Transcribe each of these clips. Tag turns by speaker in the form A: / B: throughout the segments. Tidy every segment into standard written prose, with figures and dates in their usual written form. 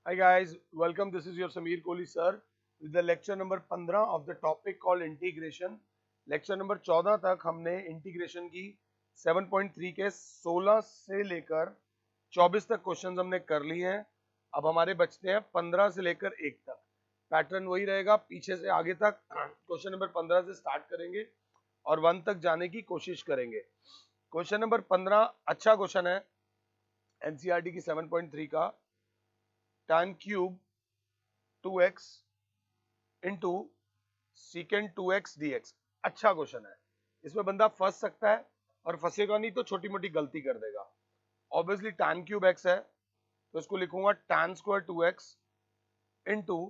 A: Hi guys, welcome. This is your Sameer Kohli sir with the lecture number 15 of the topic called integration. Lecture number 14 तक हमने integration की 7.3 के 16 से लेकर 24 तक क्वेश्चंस हमने कर लिए हैं। अब हमारे बचते हैं 15 से लेकर 1 तक। पैटर्न वही रहेगा, पीछे से आगे तक क्वेश्चन नंबर 15 से स्टार्ट करेंगे और 1 तक जाने की कोशिश करेंगे। क्वेश्चन नंबर 15 अच्छा क्वेश्चन है एनसीईआरटी की 7.3 का। tan cube 2x into secant 2x dx। अच्छा क्वेश्चन है, इसमें बंदा फंस सकता है और फंसेगा नहीं तो छोटी मोटी गलती कर देगा। ऑब्वियसली tan क्यूब x है तो इसको लिखूंगा tan square 2x into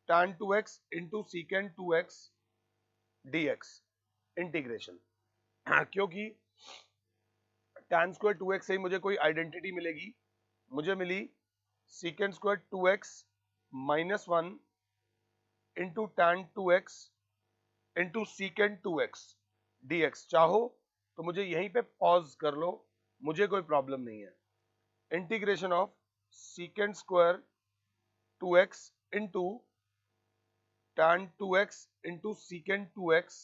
A: tan 2x into secant 2x dx integration. क्योंकि tan स्क्वायर 2x से ही मुझे कोई आइडेंटिटी मिलेगी, मुझे मिली secant square 2x minus 1 into tan 2x into secant 2x dx। चाहो तो मुझे यहीं पे पॉज कर लो, मुझे कोई प्रॉब्लम नहीं है। Integration of सीकेंड square 2x into tan 2x into secant 2x,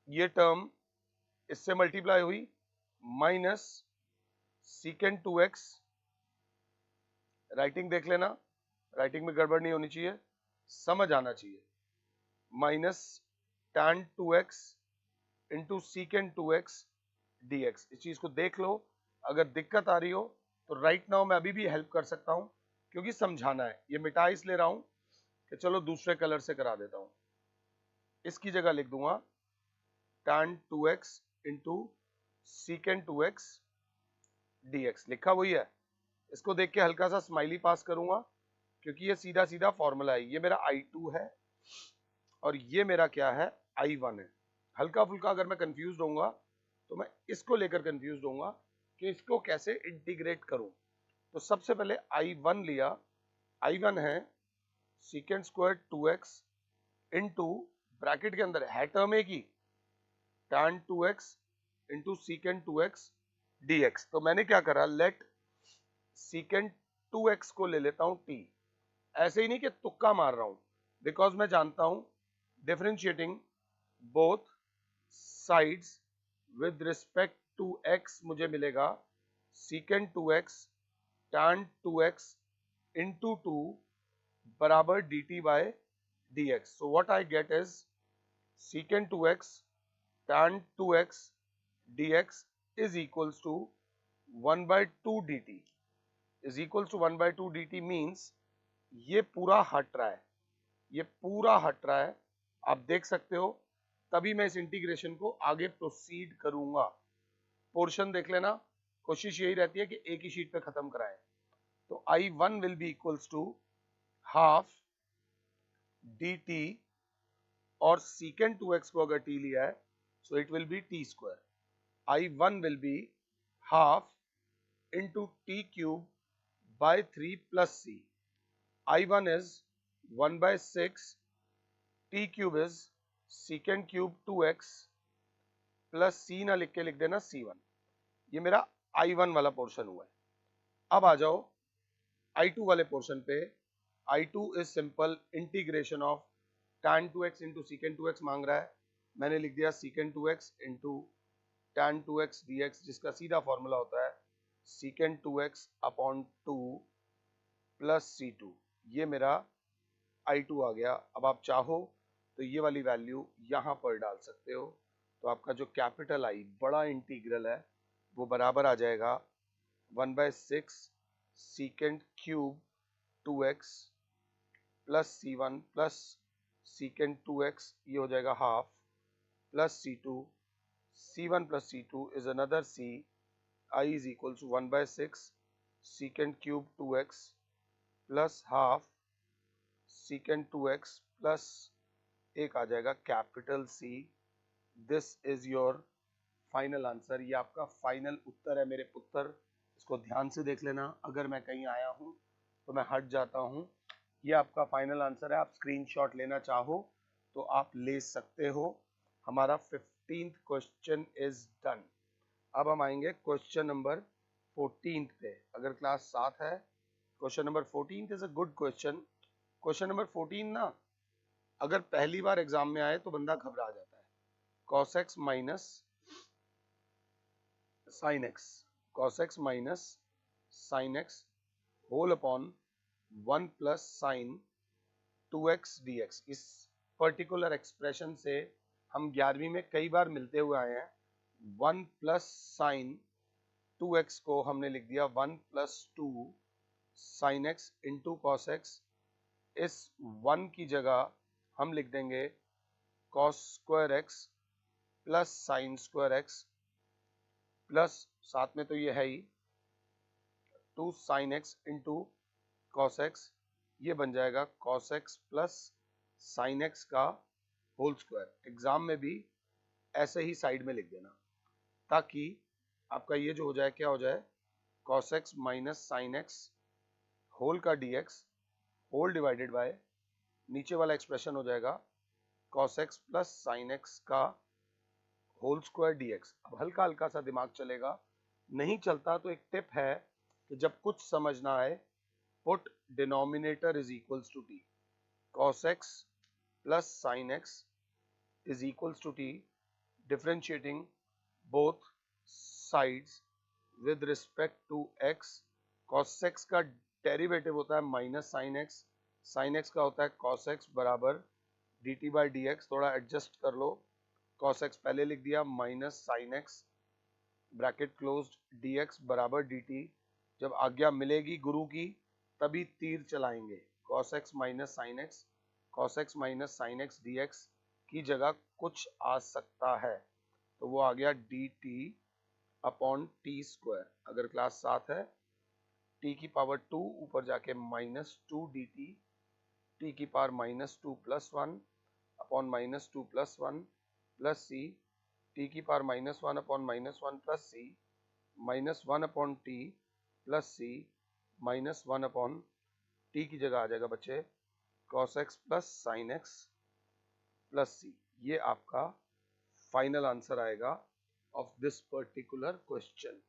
A: ये टर्म इससे मल्टीप्लाई हुई माइनस सीकेंड 2x, राइटिंग देख लेना, राइटिंग में गड़बड़ नहीं होनी चाहिए, समझ आना चाहिए, minus tan 2x into secant 2x dx। इस चीज को देख लो, अगर दिक्कत आ रही हो तो राइट नाउ मैं अभी भी हेल्प कर सकता हूं क्योंकि समझाना है। ये मिटा इसलिए रहा हूं कि चलो दूसरे कलर से करा देता हूं। इसकी जगह लिख दूंगा tan 2x into secant 2x dx। लिखा वही है, इसको देख के हल्का सा स्माइली पास करूंगा क्योंकि ये सीधा सीधा फॉर्मूला है। ये मेरा I2 है और ये मेरा क्या है, I1 है। हल्का फुल्का अगर मैं कंफ्यूज होऊंगा तो मैं इसको लेकर कंफ्यूज होऊंगा कि इसको कैसे इंटीग्रेट करूं। तो सबसे पहले I1 लिया, I1 है secant square 2x into bracket के अंदर है टर्म एक ही tan 2x into secant 2x dx। तो मैंने क्या करा, लेट सीकेंड 2x को ले लेता हूं t। ऐसे ही नहीं कि तुक्का मार रहा हूं, बिकॉज मैं जानता हूं differentiating both sides with respect to x मुझे मिलेगा सीकेंड 2x tan 2x इंटू 2 बराबर dt by dx। So what I get is secant 2x tan 2x dx is equals to 1 by 2 dt is equals to 1 by 2 dt means ये पूरा हट रहा है, ये पूरा हट रहा है, आप देख सकते हो। तभी मैं इस इंटीग्रेशन को आगे प्रोसीड करूंगा। पोर्शन देख लेना, कोशिश यही रहती है कि एक ही शीट पे खत्म कराएं। तो I1 will be equals to half dt और सीकेंड 2x को अगर t लिया है so it will be t square। I1 will be half into t cube by 3 plus c। I1 is 1 by 6, t cube is secant cube 2x plus c ना लिख के लिख देना c1। ये मेरा I1 वाला पोर्शन हुआ है। अब आ जाओ I2 वाले पोर्शन पे। I2 is simple integration of tan 2x into secant 2x मांग रहा है, मैंने लिख दिया सीकेंड 2x into tan 2x dx, जिसका सीधा फॉर्मूला होता है सीकेंड 2x अपॉन 2 प्लस c2। ये मेरा I2 आ गया। अब आप चाहो तो ये वाली वैल्यू यहाँ पर डाल सकते हो, तो आपका जो कैपिटल I बड़ा इंटीग्रल है वो बराबर आ जाएगा 1 by 6 सीकेंड cube 2x plus c1 plus सीकेंड 2x, ये हो जाएगा half plus c2, c1 plus c2 is another c। I is equals to 1 by 6 secant cube 2x plus half secant 2x plus एक आ जाएगा capital C। This is your final answer. ये आपका final उत्तर है मेरे पुत्र, इसको ध्यान से देख लेना। अगर मैं कहीं आया हूं तो मैं हट जाता हूं। ये आपका फाइनल आंसर है। आप स्क्रीनशॉट लेना चाहो तो आप ले सकते हो। हमारा 15th क्वेश्चन इज डन। अब हम आएंगे क्वेश्चन नंबर 14 पे। अगर क्लास 7 है question number 14 is a good question. Question number 14 ना अगर पहली बार एग्जाम में आए तो बंदा घबरा जाता है। cos x minus sin x, cos x minus sin x whole upon 1 plus sine 2x dx। इस पर्टिकुलर एक्सप्रेशन से हम 11वीं में कई बार मिलते हुए आए हैं। 1 प्लस साइन 2x को हमने लिख दिया 1 plus 2 sine x into cos x. इस 1 की जगह हम लिख देंगे cos square x plus sine square x plus साथ में तो ये है ही 2 sine x into cos x. ये बन जाएगा cos x plus sine x का होल स्क्वायर। एग्जाम में भी ऐसे ही साइड में लिख देना ताकि आपका ये जो हो जाए क्या हो जाए cos x minus sine x whole का dx होल डिवाइडेड बाय नीचे वाला एक्सप्रेशन हो जाएगा cos x plus sine x का होल स्क्वायर dx। अब हल्का हल्का सा दिमाग चलेगा, नहीं चलता तो एक टिप है कि जब कुछ समझ ना आए put denominator is equals to t। cos x plus sine x is equals to t, differentiating both sides with respect to x। cos x का डेरिवेटिव होता है minus sine x, sine x का होता है cos x बराबर dt by dx। थोड़ा adjust कर लो, cos x पहले लिख दिया minus sine x bracket closed dx बराबर dt। जब आज्ञा मिलेगी गुरु की तभी तीर चलाएंगे। cos x minus sine x, cos x minus sine x dx की जगह कुछ आ सकता है तो वो आ गया dt अपॉन टी स्क्वायर। अगर क्लास 7 है t की पावर 2 ऊपर जाके माइनस 2 dt, t की power minus 2 plus 1 upon minus 2 plus 1 plus C, t की power minus 1 upon minus 1 plus C minus 1 upon T plus C minus 1 upon T की जगह आ जाएगा बच्चे cos x plus sine x plus सी। ये आपका final answer आएगा of this particular question.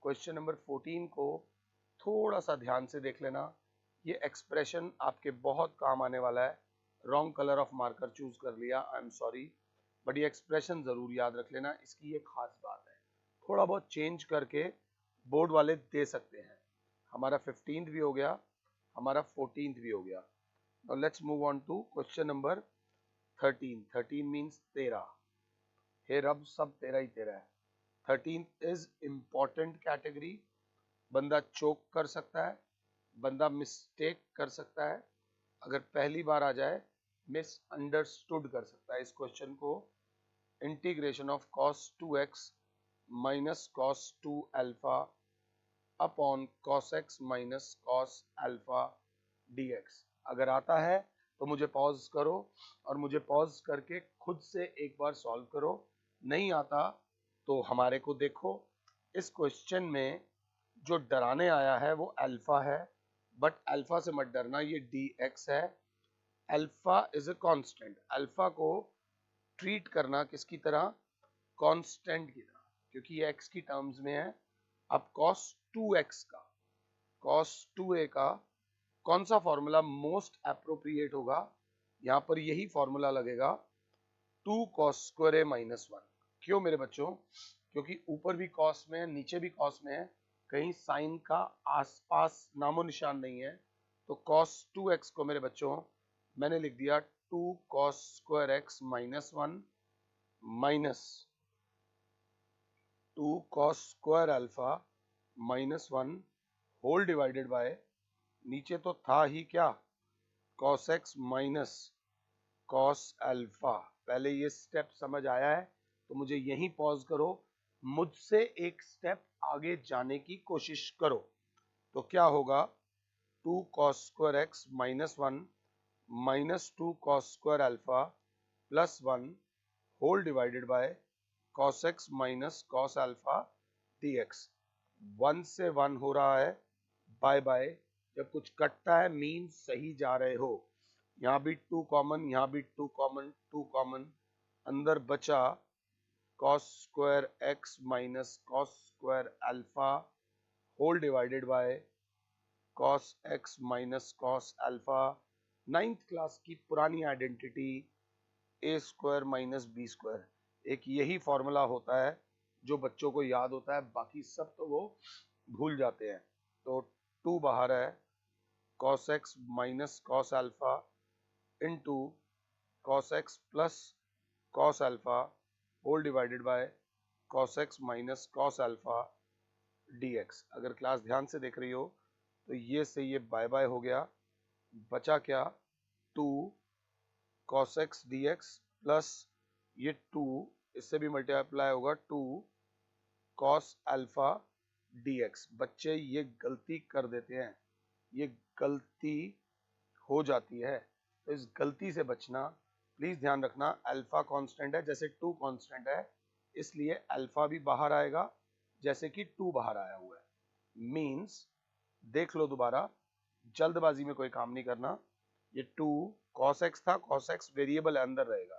A: Question number 14 को थोड़ा सा ध्यान से देख लेना, ये एक्सप्रेशन आपके बहुत काम आने वाला है। Wrong colour of marker choose कर लिया, आई एम सॉरी, बट ये एक्सप्रेशन जरूर याद रख लेना। इसकी ये खास बात है, थोड़ा बहुत चेंज करके बोर्ड वाले दे सकते हैं। हमारा 15th भी हो गया, हमारा 14th भी हो गया। Now let's move on to question number 13। 13 means 13। हे रब सब तेरा ही तेरा है। 13th is important category. बंदा चोक कर सकता है, बंदा मिस्टेक कर सकता है, अगर पहली बार आ जाए मिस अंडरस्टूड कर सकता है। इस क्वेश्चन को integration of cos 2x minus cos 2 alpha upon cos x minus cos alpha dx अगर आता है तो मुझे पॉज करो और मुझे पॉज करके खुद से एक बार सॉल्व करो। नहीं आता तो हमारे को देखो। इस क्वेश्चन में जो डराने आया है वो अल्फा है, बट अल्फा से मत डरना, ये dx है। Alpha is a constant. Alpha को ट्रीट करना किसकी तरह, कांस्टेंट की तरह, क्योंकि ये x की टर्म्स में है। अब cos 2x का, cos 2a का कौन सा फॉर्मूला मोस्ट एप्रोप्रिएट होगा, यहाँ पर यही फॉर्मूला लगेगा 2 cos स्क्वायर a माइनस 1। क्यों मेरे बच्चों, क्योंकि ऊपर भी cos में है नीचे भी cos में है, कहीं साइन का आसपास नामो निशान नहीं है। तो cos 2x को मेरे बच्चों मैंने लिख दिया 2 cos square x minus 1 minus 2 cos square alpha minus 1 whole divided by नीचे तो था ही क्या cos x minus cos alpha. पहले ये स्टेप समझ आया है तो मुझे यहीं पॉज करो, मुझसे एक स्टेप आगे जाने की कोशिश करो। तो क्या होगा 2 cos square x minus 1 minus 2 cos square alpha plus 1 whole divided by cos x minus cos alpha dx। 1 से 1 हो रहा है, बाय बाय। जब कुछ कटता है मीन सही जा रहे हो। यहाँ भी 2 कॉमन, यहाँ भी 2 कॉमन, 2 कॉमन, अंदर बचा cos square x minus cos square alpha whole divided by cos x minus cos alpha, 9th class की पुरानी identity A square minus B square. एक यही फॉर्मूला होता है जो बच्चों को याद होता है, बाकी सब तो वो भूल जाते हैं। तो 2 बाहर है, cos x minus cos alpha into cos x plus cos alpha whole divided by cos x minus cos alpha dx। अगर क्लास ध्यान से देख रही हो तो ये से ये बाय बाय हो गया, बचा क्या 2 cos x dx प्लस ये 2 इससे भी मल्टीप्लाई होगा 2 cos अल्फा dx। बच्चे ये गलती कर देते हैं, ये गलती हो जाती है, तो इस गलती से बचना प्लीज ध्यान रखना। अल्फा कांस्टेंट है, जैसे 2 कांस्टेंट है इसलिए अल्फा भी बाहर आएगा जैसे कि 2 बाहर आया हुआ है। मींस देख लो दोबारा, जल्दबाजी में कोई काम नहीं करना। ये 2 cos x था, cos x वेरिएबल अंदर रहेगा,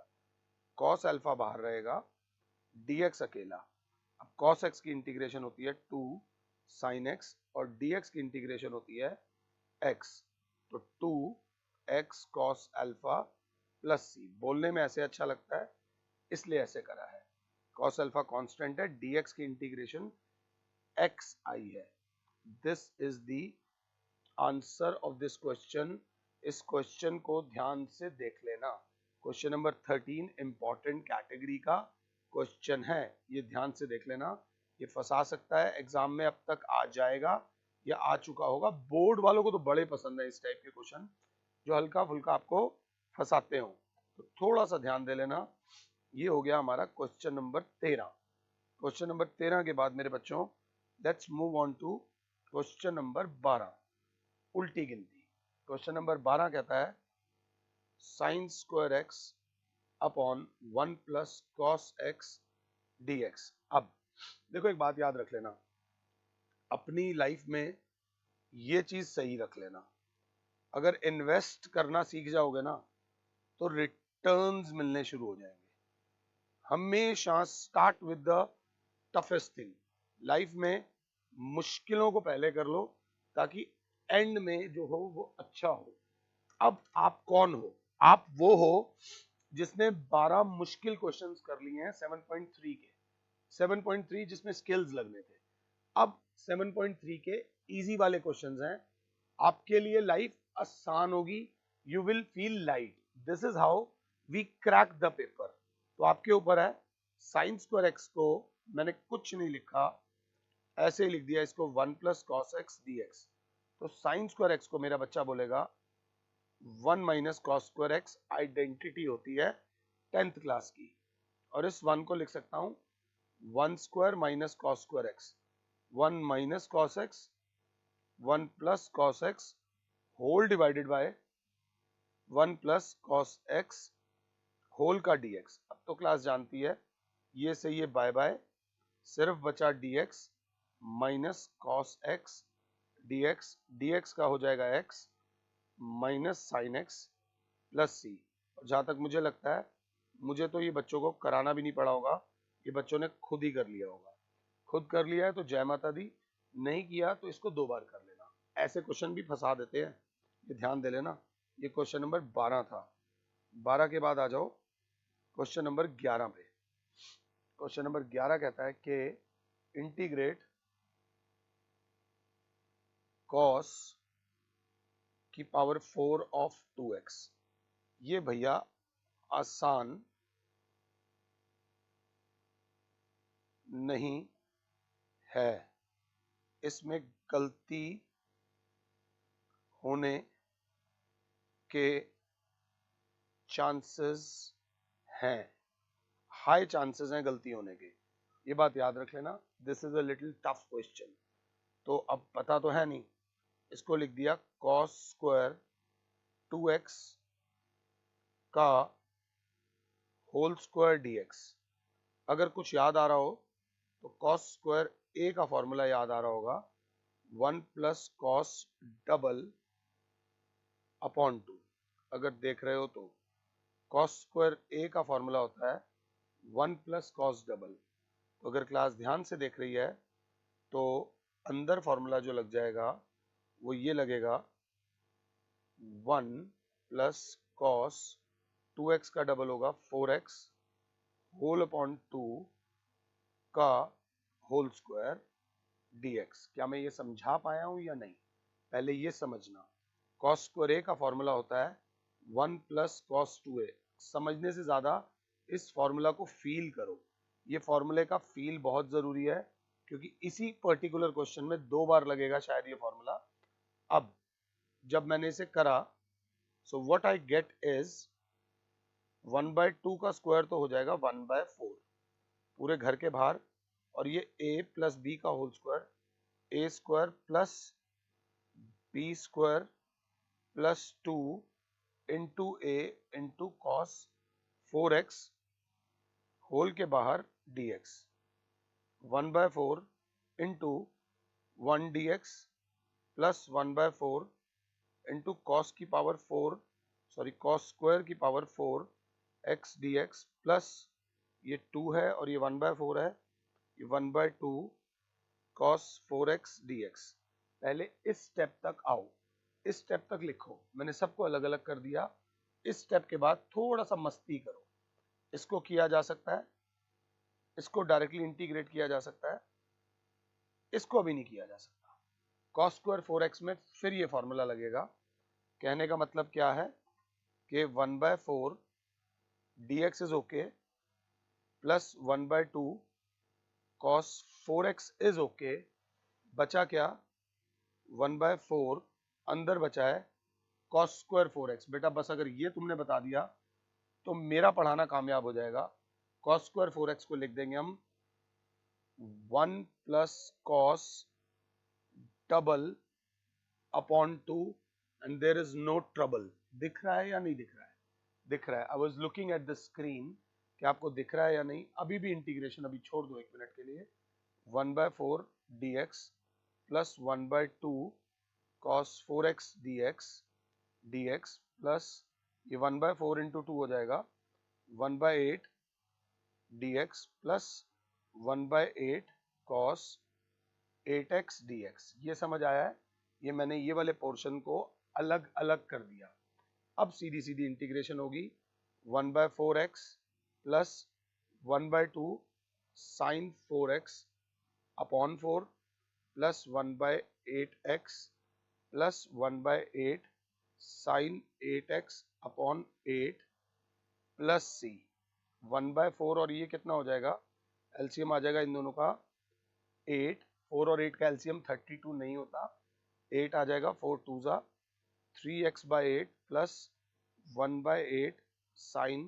A: cos अल्फा बाहर रहेगा, dx अकेला। अब cos x की इंटीग्रेशन होती है 2 sin x और dx की इंटीग्रेशन होती है x, तो 2 x cos alpha plus c। बोलने में ऐसे अच्छा लगता है इसलिए ऐसे करा है। cos अल्फा कांस्टेंट है, dx की इंटीग्रेशन x आई है। This is the answer of this question. इस क्वेश्चन को ध्यान से देख लेना। क्वेश्चन नंबर 13 इंपॉर्टेंट कैटेगरी का क्वेश्चन है, ये ध्यान से देख लेना। ये फंसा सकता है, एग्जाम में अब तक आ जाएगा या आ चुका होगा। बोर्ड वालों को तो बड़े पसंद है इस टाइप के क्वेश्चन जो हल्का फुल्का आपको फंसाते हो, तो थोड़ा सा ध्यान दे लेना। ये हो गया हमारा क्वेश्चन नंबर 13। क्वेश्चन नंबर 13 के बाद मेरे बच्चों let's move on to question number 12, उल्टी गिनती। क्वेश्चन नंबर 12 कहता है sine square x upon 1 plus cos x dx। अब देखो एक बात याद रख लेना, अपनी लाइफ में ये चीज सही रख लेना, अगर इन्वेस्ट करना सीख जाओगे ना तो रिटर्न्स मिलने शुरू हो जाएंगे। हमेशा start with the toughest thing. Life में मुश्किलों को पहले कर लो ताकि एंड में जो हो वो अच्छा हो। अब आप कौन हो? आप वो हो जिसने 12 मुश्किल क्वेश्चंस कर लिए हैं 7.3 के, 7.3 जिसमें स्किल्स लगने थे। अब 7.3 के इजी वाले क्वेश्चंस हैं, आपके लिए लाइफ आसान होगी, you will feel light. This is how we crack the paper. तो आपके ऊपर है। साइन स्क्वायर एक्स को मैंने कुछ नहीं लिखा, ऐसे ही लिख दिया इसको 1 प्लस कॉस एक्स dx। तो साइन स्क्वायर एक्स को मेरा बच्चा बोलेगा 1 minus cos square x, identity होती है 10th क्लास की, और इस 1 को लिख सकता हूं 1 square minus cos square x, 1 minus cos x 1 plus cos x whole divided by 1 plus cos x whole का dx। अब तो क्लास जानती है ये से ये बाय बाय, सिर्फ बचा dx minus cos x dx, dx का हो जाएगा x minus sine x plus c. जहां तक मुझे लगता है मुझे तो ये बच्चों को कराना भी नहीं पड़ा होगा, ये बच्चों ने खुद ही कर लिया होगा। खुद कर लिया है तो जय माता दी, नहीं किया तो इसको 2 बार कर लेना। ऐसे क्वेश्चन भी फंसा देते हैं, ये ध्यान दे लेना। ये क्वेश्चन नंबर 12 था। 12 के बाद आ जाओ क्वेश्चन नंबर 11 पे। क्वेश्चन नंबर 11 कहता है कि इंटीग्रेट कॉस की पावर 4 ऑफ 2x। ये भैया आसान नहीं है, इसमें गलती होने के चांसेस हैं, हाई चांसेस हैं गलती होने के। ये बात याद रख लेना। This is a little tough question. तो अब पता तो है नहीं, इसको लिख दिया cos स्क्वायर 2x का होल स्क्वायर dx। अगर कुछ याद आ रहा हो तो cos स्क्वायर a का फॉर्मूला याद आ रहा होगा 1 प्लस कॉस डबल अपॉन 2। अगर देख रहे हो तो cos स्क्वायर a का फॉर्मूला होता है 1 प्लस कॉस डबल। तो अगर क्लास ध्यान से देख रही है तो अंदर फॉर्मूला जो लग जाएगा वो ये लगेगा 1 प्लस कॉस 2x का डबल होगा 4x होल अपॉन 2 का होल स्क्वायर dx। क्या मैं ये समझा पाया हूं या नहीं? पहले ये समझना, कॉस स्क्वायर ए का फॉर्मूला होता है 1 प्लस कॉस 2a। समझने से ज्यादा इस फॉर्मूला को फील करो। ये फॉर्मूले का फील बहुत जरूरी है, क्योंकि इसी पर्टिकुलर क्वेश्चन में 2 बार लगेगा शायद ये फॉर्मूला। अब जब मैंने इसे करा, सो व्हाट आई गेट इज 1/2 का स्क्वायर तो हो जाएगा 1/4 पूरे घर के बाहर, और ये a प्लस बी का whole square a square plus B square plus 2 into a into cos 4x whole के बाहर dx 1/4 into 1 dx plus 1/4 into cos की पावर 4 कॉस स्क्वायर की पावर 4 x dx प्लस ये 2 है और ये 1/4 है, ये 1/2 cos 4x dx। पहले इस स्टेप तक आओ, इस स्टेप तक लिखो। मैंने सबको अलग अलग कर दिया। इस स्टेप के बाद थोड़ा सा मस्ती करो। इसको किया जा सकता है, इसको डायरेक्टली इंटीग्रेट किया जा सकता है, इसको अभी नहीं किया जा सकता। cos स्क्वायर 4x में फिर ये फॉर्मूला लगेगा। कहने का मतलब क्या है कि 1/4 dx is okay plus 1/2 cos 4x is okay. बचा क्या? 1/4 अंदर बचा है cos स्क्वायर 4x। बेटा बस अगर ये तुमने बता दिया तो मेरा पढ़ाना कामयाब हो जाएगा। cos स्क्वायर 4x को लिख देंगे हम 1 plus cos double upon 2 and there is no trouble. दिख रहा है या नहीं दिख रहा है? दिख रहा है। I was looking at the screen, क्या आपको दिख रहा है या नहीं? अभी भी इंटीग्रेशन अभी छोड़ दो 1 मिनट के लिए। 1/4 dx plus 1/2 cos 4x dx plus ये 1/4 इंटू 2 हो जाएगा 1/8 dx plus 1/8 cos 8x dx। ये समझ आया है? ये मैंने ये वाले पोर्शन को अलग अलग कर दिया। अब सीधी सीधी इंटीग्रेशन होगी 1/4x plus 1/2 sin 4x upon 4 plus 1/8x plus 1/8 sin 8x upon 8 plus c 1/4 और ये कितना हो जाएगा? एलसीएम आ जाएगा इन दोनों का 8। 4 और 8 का एलसीएम 32 नहीं होता। 8 आ जाएगा 4 2 जा 3x/8 plus 1/8 sin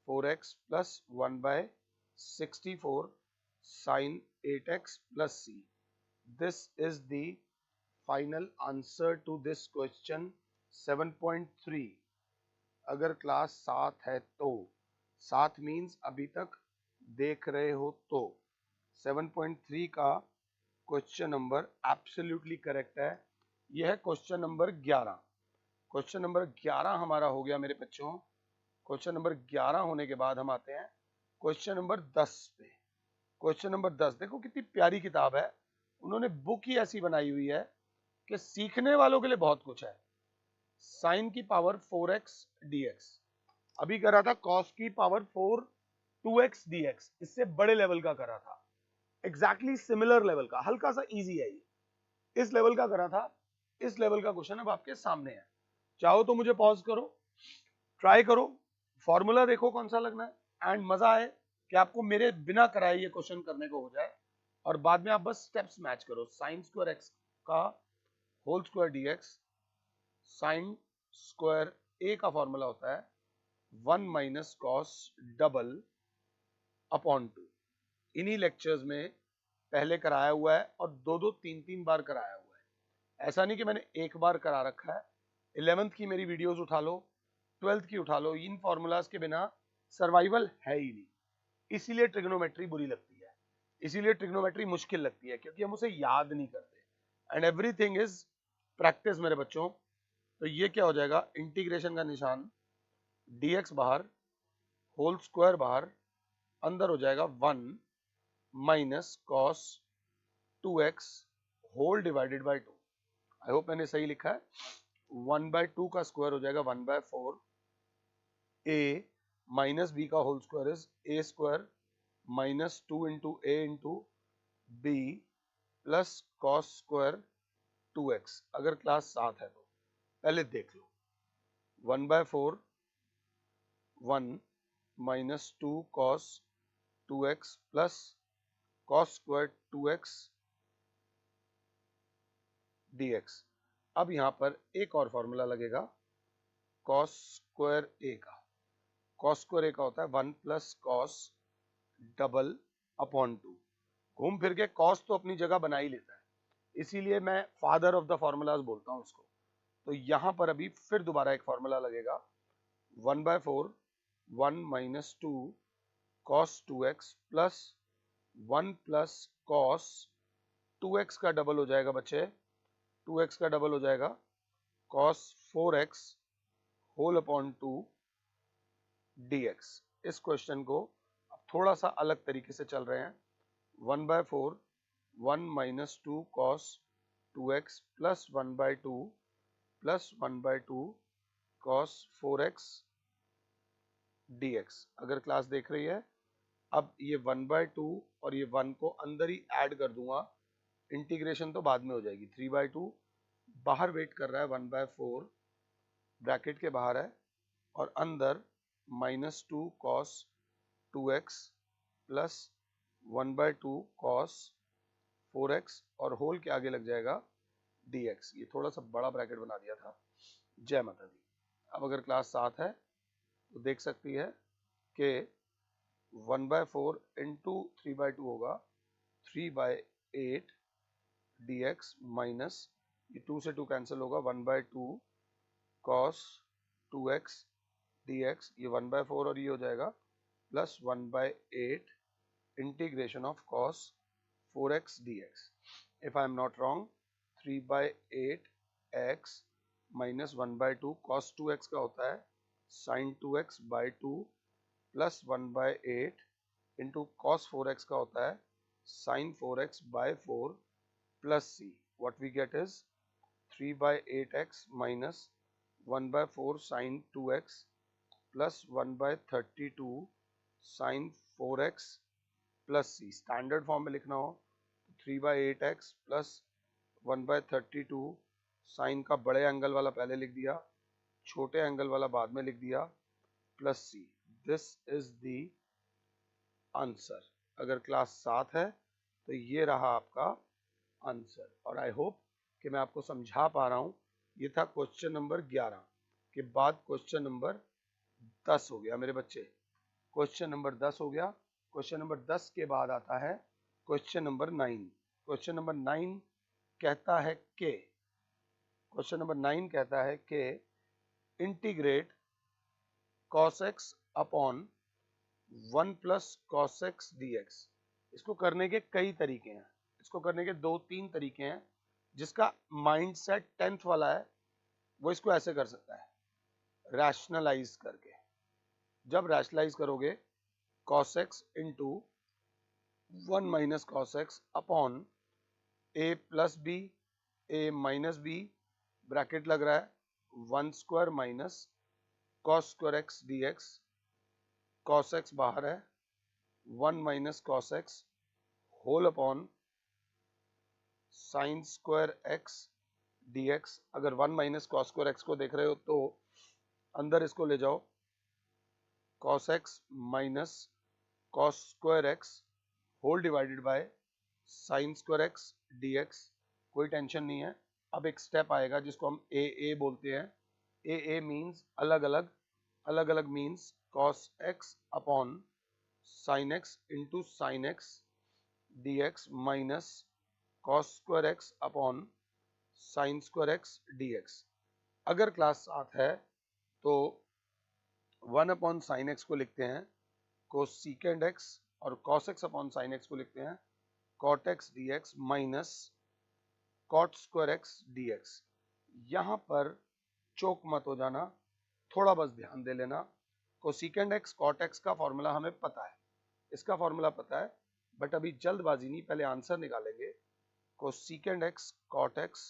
A: 4x plus 1/64 sin 8x plus c। This is the final answer to this question 7.3। अगर क्लास 7 है तो 7 मीन्स अभी तक देख रहे हो तो 7.3 का क्वेश्चन नंबर एब्सोल्युटली करेक्ट है। यह है क्वेश्चन नंबर 11। क्वेश्चन नंबर 11 हमारा हो गया मेरे बच्चों। क्वेश्चन नंबर 11 होने के बाद हम आते हैं क्वेश्चन नंबर 10 पे। क्वेश्चन नंबर 10 देखो कितनी प्यारी किताब है। उन्होंने बुक ही ऐसी बनाई हुई है कि सीखने वालों के लिए बहुत कुछ है। साइन की पावर 4x dx, अभी करा था कॉस की पावर 4 2x dx, इससे बड़े लेवल का करा था, एग्जैक्टली सिमिलर लेवल का, हल्का सा इजी है ये। इस लेवल का करा था, इस लेवल का क्वेश्चन अब आपके सामने है। चाहो तो मुझे पॉज करो, ट्राई करो, फॉर्मूला देखो कौन सा लगना है, एंड मजा आए कि आपको मेरे बिना कराए ये क्वेश्चन करने को हो जाए, और बाद में आप बस स्टेप्स मैच करो। साइन स्क्वायर x का होल स्क्वायर dx, साइन स्क्वायर a का फॉर्मूला होता है 1 माइनस कॉस डबल अपॉन 2। इन्हीं लेक्चर्स में पहले कराया हुआ है और 2-2 3-3 बार कराया हुआ है। ऐसा नहीं कि मैंने एक बार करा रखा है। 11th की मेरी वीडियोस उठा लो, 12th की उठा लो, इन फॉर्मूलाज के बिना सर्वाइवल है ही नहीं। इसीलिए ट्रिग्नोमेट्री बुरी लगती है, इसीलिए ट्रिग्नोमेट्री मुश्किल लगती है, क्योंकि हम उसे याद नहीं करते। एंड एवरीथिंग इज प्रैक्टिस मेरे बच्चों। तो ये क्या हो जाएगा? इंटीग्रेशन का निशान, dx बाहर, होल स्क्वायर बाहर, अंदर हो जाएगा 1 minus cos 2x whole divided by 2। I hope मैंने सही लिखा है। 1/2 का स्क्वायर हो जाएगा 1/4 a माइनस बी का whole square is a square minus 2 into a into B plus cos square 2x। अगर क्लास 7 है तो पहले देख लो। 1/4 1 minus 2 cos 2x plus cos square 2x dx। अब यहां पर एक और फॉर्मूला लगेगा कॉस स्क्वायर ए का। कॉस स्क्वायर ए का होता है 1 प्लस कॉस डबल अपॉन 2। घूम फिर के कॉस तो अपनी जगह बना ही लेता है, इसीलिए मैं फादर ऑफ द फॉर्मूलाज बोलता हूं उसको। तो यहां पर अभी फिर दोबारा एक फॉर्मूला लगेगा 1/4 1 minus 2 cos 2x plus 1 plus cos 2x का डबल हो जाएगा बच्चे, 2x का डबल हो जाएगा cos 4x whole upon 2 dx। इस क्वेश्चन को अब थोड़ा सा अलग तरीके से चल रहे हैं। 1/4 1 minus 2 cos 2x plus 1/2 plus 1/2 cos 4x dx। अगर क्लास देख रही है, अब ये 1/2 और ये 1 को अंदर ही ऐड कर दूंगा, इंटीग्रेशन तो बाद में हो जाएगी। 3/2 बाहर वेट कर रहा है 1/4 ब्रैकेट के बाहर है, और अंदर minus 2 cos 2x plus 1/2 cos 4x और होल के आगे लग जाएगा dx। ये थोड़ा सा बड़ा ब्रैकेट बना दिया था। जय माता दी। अब अगर क्लास 7 है तो देख सकती है कि 1/4 इंटू 3/2 होगा 3/8 dx माइनस ये 2 से 2 कैंसिल होगा 1/2 cos 2x dx। ये 1/4 और ये हो जाएगा plus 1/8 integration of cos 4x dx। If I am not wrong 3/8 x minus 1/2 cos 2x का होता है sin 2x by 2 plus 1/8 into cos 4x का होता है sin 4x by 4 plus c। what we get is 3/8x minus 1/4 sin 2x plus 1/32 sin 4x plus c। Standard form में लिखना हो 3/8x plus 1/32 sign का बड़े एंगल वाला पहले लिख दिया, छोटे एंगल वाला बाद में लिख दिया, plus c। This is the answer. अगर क्लास 7 है तो ये रहा आपका आंसर। और आई होप कि मैं आपको समझा पा रहा हूं। ये था क्वेश्चन नंबर 11 के बाद क्वेश्चन नंबर 10 हो गया मेरे बच्चे। क्वेश्चन नंबर 10 हो गया। क्वेश्चन नंबर 10 के बाद आता है क्वेश्चन नंबर 9। क्वेश्चन नंबर 9 कहता है कि integrate cos x upon 1 plus cos x dx। इसको करने के कई तरीके हैं, इसको करने के 2-3 तरीके हैं। जिसका माइंडसेट 10th वाला है वो इसको ऐसे कर सकता है, रैशनलाइज करके। जब रैशनलाइज करोगे cos x into 1 minus cos x upon a plus B a minus B bracket लग रहा है 1 square minus cos square x dx। cos x बाहर है 1 minus cos x whole upon sin square x dx। अगर 1 minus cos square x को देख रहे हो तो अंदर इसको ले जाओ cos x minus cos square x whole divided by sin square x dx। कोई टेंशन नहीं है। अब एक स्टेप आएगा जिसको हम a बोलते हैं। a मीन्स अलग अलग means cos x upon sin x into sin x dx minus cos square x upon sin square x dx। अगर क्लास 7 है तो 1 अपॉन sin x को लिखते हैं कोसेकेंड x और cos x upon sin x को लिखते हैं cot x dx minus cot square x dx। यहां पर चोक मत हो जाना, थोड़ा बस ध्यान दे लेना। कोसेकेंड x cot x का फॉर्मूला हमें पता है, इसका फॉर्मूला पता है, बट अभी जल्दबाजी नहीं, पहले आंसर निकालेंगे। Cosecant x cot x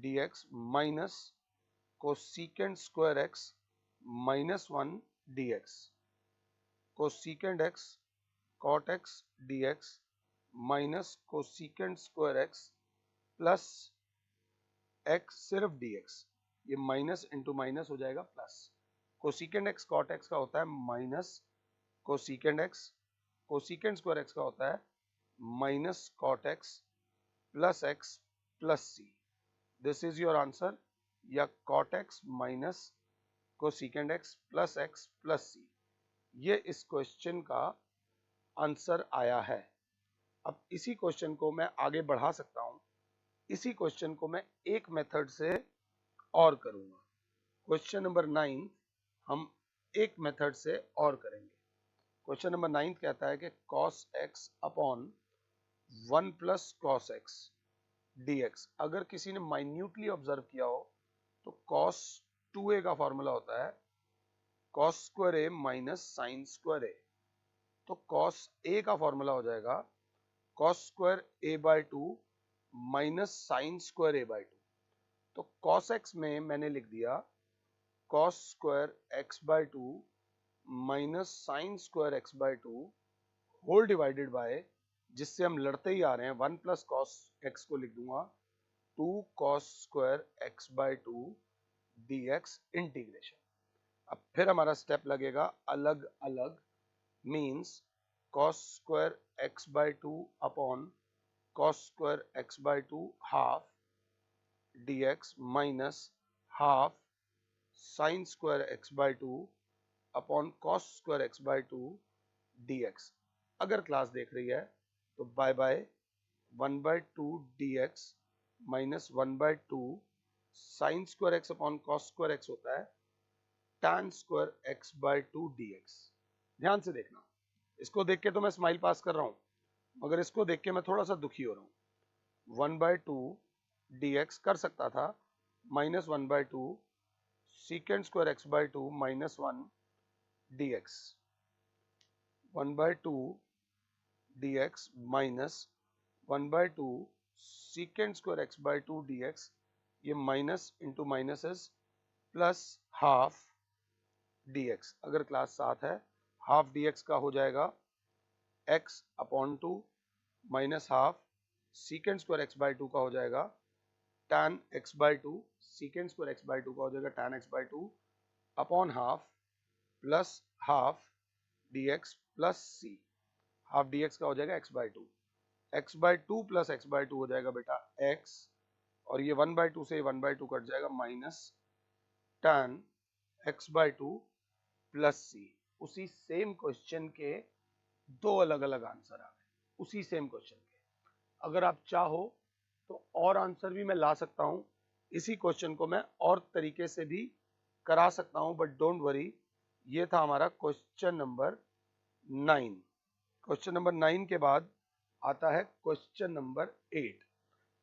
A: dx minus cosecant square x minus 1 dx, cosecant x cot x dx minus cosecant square x plus x सिर्फ dx, ये माइनस इंटू माइनस हो जाएगा plus. Cosecant x cot x का होता है minus cosecant x, cosecant square x का होता है minus cot x plus c। This is your answer, या cot x minus cosecant x plus c, ये इस क्वेश्चन का आंसर आया है। अब इसी क्वेश्चन को मैं आगे बढ़ा सकता हूं, इसी क्वेश्चन को मैं एक मेथड से और करूंगा। क्वेश्चन नंबर 9 हम एक मेथड से और करेंगे। क्वेश्चन नंबर 9 कहता है कि cos x upon 1 plus cos x dx, अगर किसी ने माइन्यूटली ऑब्जर्व किया हो तो cos 2a का फॉर्मूला होता है cos square a minus sine square a, तो cos a का फॉर्मूला हो जाएगा cos square a by 2 minus sine square a by 2। तो cos x में मैंने लिख दिया cos square x by 2 minus sine square x by 2 whole divided by, जिससे हम लड़ते ही आ रहे हैं, 1 प्लस cos x को लिख दूंगा 2 cos square x by 2 dx integration. अब फिर हमारा स्टेप लगेगा अलग अलग, means cos square x by 2 upon cos square x by 2 half dx minus half sine square x by 2 upon cos square x by 2 dx। अगर class देख रही है तो by by 1 by 2 dx minus 1 by 2 sine square x upon cos square x होता है tan square x by 2 dx। ध्यान से देखना, इसको देख के तो मैं स्माइल पास कर रहा हूं, मगर इसको देख के मैं थोड़ा सा दुखी हो रहा हूं। 1 बाय 2 dx कर सकता था minus 1 by 2 secant square x by 2 minus 1 dx, 1 by 2 dx minus 1 by 2 secant square x by 2 dx, ये minus into minus plus half dx। अगर क्लास 7 है, हाफ dx का हो जाएगा x अपॉन 2 minus half secant square x by 2 का हो जाएगा tan x by 2, secant square x by 2 का हो जाएगा tan x by 2 upon half plus half dx plus c, half dx का हो जाएगा x by 2, x by 2 plus x by 2 हो जाएगा बेटा x, और ये 1 बाय 2 से 1 बाय 2 कट जाएगा minus tan x by 2 plus c। उसी सेम क्वेश्चन के दो अलग अलग आंसर आ गए, उसी सेम क्वेश्चन के। अगर आप चाहो तो और आंसर भी मैं ला सकता हूं, इसी क्वेश्चन को मैं और तरीके से भी करा सकता हूं, बट डोंट वरी, ये था हमारा क्वेश्चन नंबर 9। क्वेश्चन नंबर 9 के बाद आता है क्वेश्चन नंबर 8,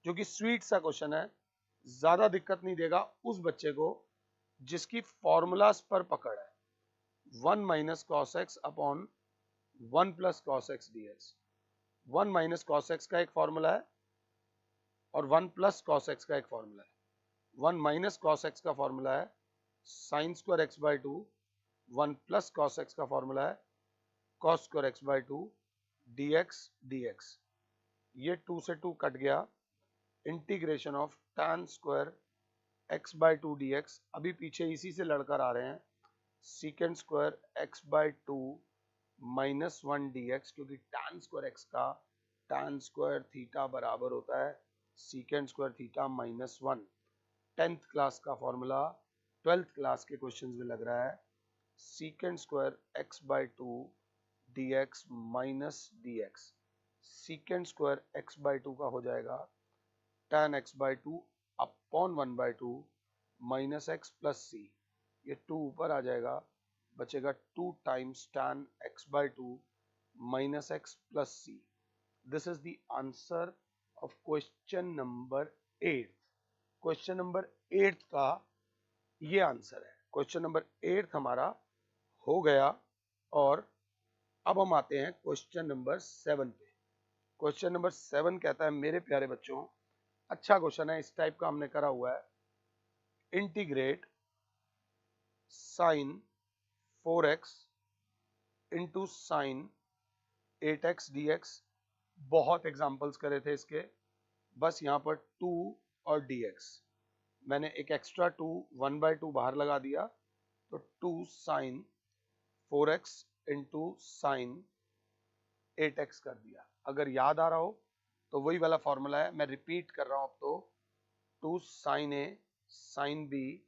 A: जो कि स्वीट सा क्वेश्चन है, ज्यादा दिक्कत नहीं देगा उस बच्चे को जिसकी फॉर्मूलाज पर पकड़ है। 1 minus cos x upon 1 plus cos x dx, 1 minus cos x का एक फॉर्मूला है और 1 प्लस कॉस एक्स का एक फॉर्मूला है। 1 माइनस कॉस एक्स का फॉर्मूला है sine square x by 2, 1 plus cos x का फॉर्मूला है cos square x by 2 dx, ये 2 से 2 कट गया, integration of tan square x by 2 dx, अभी पीछे इसी से लड़कर आ रहे हैं, secant square x by 2 minus 1 dx, क्योंकि tan स्क्वायर x का tan स्क्वायर थीटा बराबर होता है secant square theta minus 1। 10th class का फॉर्मूला 12th क्लास के क्वेश्चंस में लग रहा है, secant square x by 2 dx minus dx, secant square x by 2 का हो जाएगा tan x by 2 upon 1 by 2 minus x plus c, ये 2 ऊपर आ जाएगा, बचेगा 2 times tan x by 2 minus x plus c। This is the answer of question number 8। Question number 8 का ये आंसर है। क्वेश्चन नंबर 8 हमारा हो गया, और अब हम आते हैं क्वेश्चन नंबर 7 पे। क्वेश्चन नंबर 7 कहता है, मेरे प्यारे बच्चों, अच्छा क्वेश्चन है, इस टाइप का हमने करा हुआ है। Integrate sine 4x into sine 8x dx। बहुत एग्जाम्पल्स करे थे इसके, बस यहाँ पर 2 और dx मैंने एक एक्स्ट्रा 2 1/2 बाहर लगा दिया, तो 2 sign 4x into sine 8x कर दिया। अगर याद आ रहा हो तो वही वाला फॉर्मूला है, मैं रिपीट कर रहा हूं अब तो। 2 sine a sine b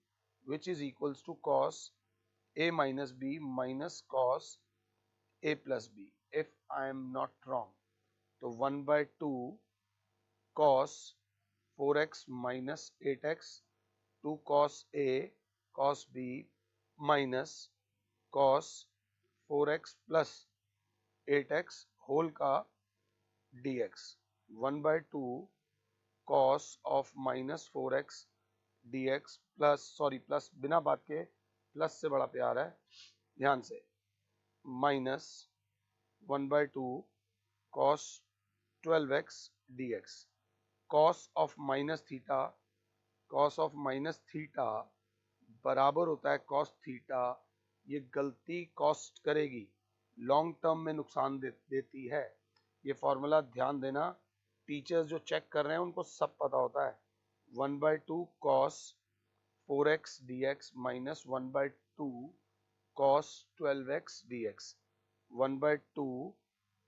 A: which is equals to cos a minus b minus cos a plus b. If I am not wrong तो 1/2 cos 4x minus 8x, 2 cos a cos b minus cos 4x plus 8x whole का dx, 1/2 cos of minus 4x dx plus, sorry plus बिना बात के, plus से बड़ा प्यार है, ध्यान से, minus 1/2 cos 12x dx। cos of minus theta, cos of minus theta बराबर होता है cos थीटा। ये गलती कॉस्ट करेगी, लॉन्ग टर्म में नुकसान देती है। ये फॉर्मूला ध्यान देना, टीचर्स जो चेक कर रहे हैं उनको सब पता होता है। 1/2 cos 4x dx minus 1/2 cos 12x dx। 1/2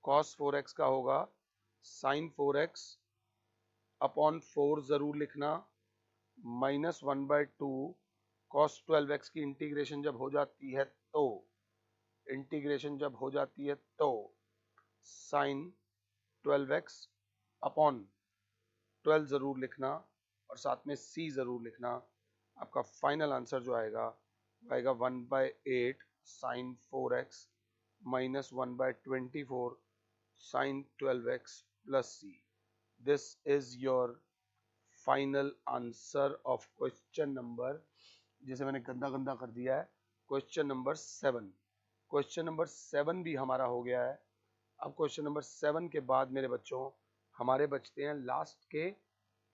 A: cos 4x का होगा sin 4x अपॉन 4 जरूर लिखना, माइनस 1/2 cos 12x की इंटीग्रेशन जब हो जाती है तो, इंटीग्रेशन जब हो जाती है तो sin 12x अपॉन 12 जरूर लिखना, और साथ में c जरूर लिखना। आपका फाइनल आंसर जो आएगा वो आएगा 1/8 sin 4x minus 1/24 sin 12x plus c। This is your final answer of question number, जिसे मैंने गंदा गंदा कर दिया है, क्वेश्चन नंबर 7। क्वेश्चन नंबर 7 भी हमारा हो गया है। अब क्वेश्चन नंबर 7 के बाद मेरे बच्चों हमारे बचते हैं लास्ट के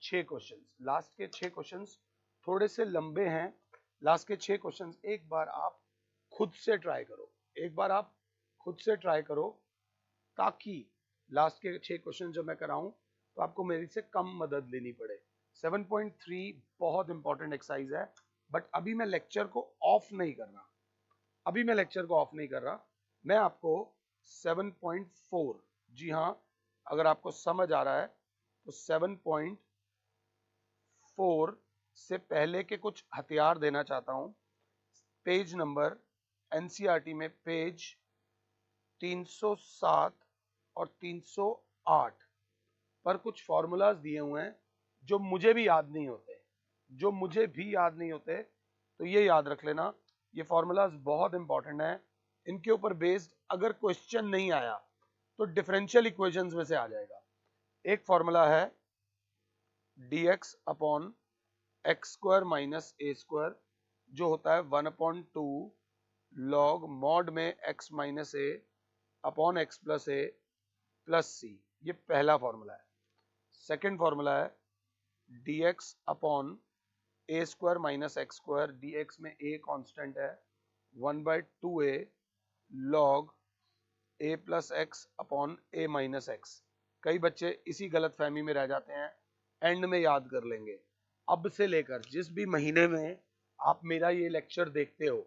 A: 6 क्वेश्चंस। लास्ट के 6 क्वेश्चंस थोड़े से लंबे हैं। लास्ट के 6 क्वेश्चंस एक बार आप खुद से ट्राई करो, एक बार आप खुद से ट्राई करो, ताकि लास्ट के 6 क्वेश्चन जब मैं कराऊं तो आपको मेरी से कम मदद लेनी पड़े। 7.3 बहुत इंपॉर्टेंट एक्सरसाइज है, बट अभी मैं लेक्चर को ऑफ नहीं कर रहा, अभी मैं लेक्चर को ऑफ नहीं कर रहा। मैं आपको 7.4, जी हाँ, अगर आपको समझ आ रहा है तो 7.4 से पहले के कुछ हथियार देना चाहता हूं। पेज नंबर एनसीईआरटी में पेज 307 और 308 पर कुछ फॉर्मूलाज दिए हुए हैं जो मुझे भी याद नहीं होते, जो मुझे भी याद नहीं होते, तो ये याद रख लेना। ये फॉर्मूलाज बहुत इंपॉर्टेंट है, इनके ऊपर बेस्ड अगर क्वेश्चन नहीं आया तो डिफरेंशियल इक्वेशंस में से आ जाएगा। एक फॉर्मूला है dx upon x square minus a square, जो होता है 1/2 लॉग मॉड में x minus a upon x plus a plus सी। ये पहला फॉर्मूला है। सेकेंड फॉर्मूला है dx upon a square minus x square, dx में a कांस्टेंट है, 1/2a log a plus x upon a minus x. कई बच्चे इसी गलत फहमी में रह जाते हैं, एंड में याद कर लेंगे। अब से लेकर जिस भी महीने में आप मेरा ये लेक्चर देखते हो,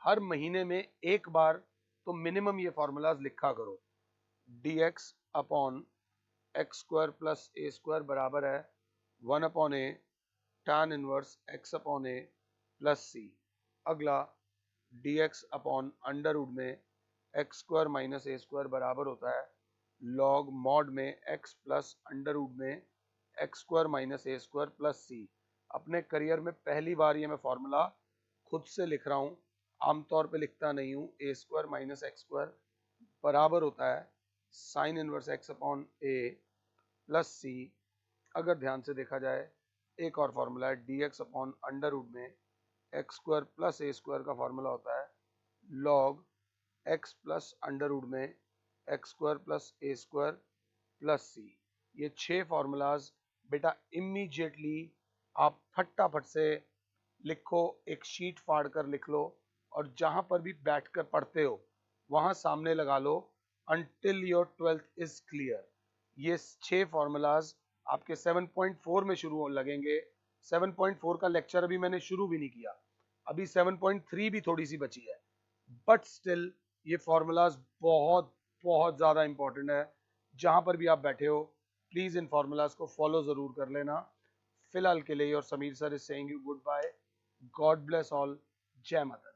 A: हर महीने में एक बार तो मिनिमम ये फॉर्मूलाज लिखा करो। dx upon x square plus ए स्क्वायर बराबर है 1/a tan inverse x upon a plus c। अगला dx अपॉन अंडर रूट में x square minus a square बराबर होता है लॉग मॉड में x प्लस अंडर रूट में x square minus a square plus c. अपने करियर में पहली बार ये मैं फॉर्मूला खुद से लिख रहा हूँ, आमतौर पे लिखता नहीं हूँ। ए स्क्वायर माइनस एक्स स्क्वायर बराबर होता है साइन इनवर्स x अपॉन ए प्लस सी। अगर ध्यान से देखा जाए एक और फॉर्मूला है dx अपॉन अंडर रूट में एक्स स्क्वायर प्लस ए स्क्वायर का फॉर्मूला होता है log x plus under root में एक्स स्क्वायर प्लस ए स्क्वायर प्लस सी। ये 6 फॉर्मूलाज बेटा इमीडिएटली आप फटाफट से लिखो, एक शीट फाड़ कर लिख लो, और जहां पर भी बैठकर पढ़ते हो वहां सामने लगा लो, until your 12th is clear। ये 6 फॉर्मूलाज आपके 7.4 में शुरू लगेंगे। 7.4 का लेक्चर अभी मैंने शुरू भी नहीं किया, अभी 7.3 भी थोड़ी सी बची है, बट स्टिल ये फॉर्मूलाज बहुत बहुत ज्यादा इंपॉर्टेंट है। जहां पर भी आप बैठे हो प्लीज इन फॉर्मूलाज को फॉलो जरूर कर लेना। फिलहाल के लिए और Sameer sir is saying you good bye. God bless all. जय माता दी।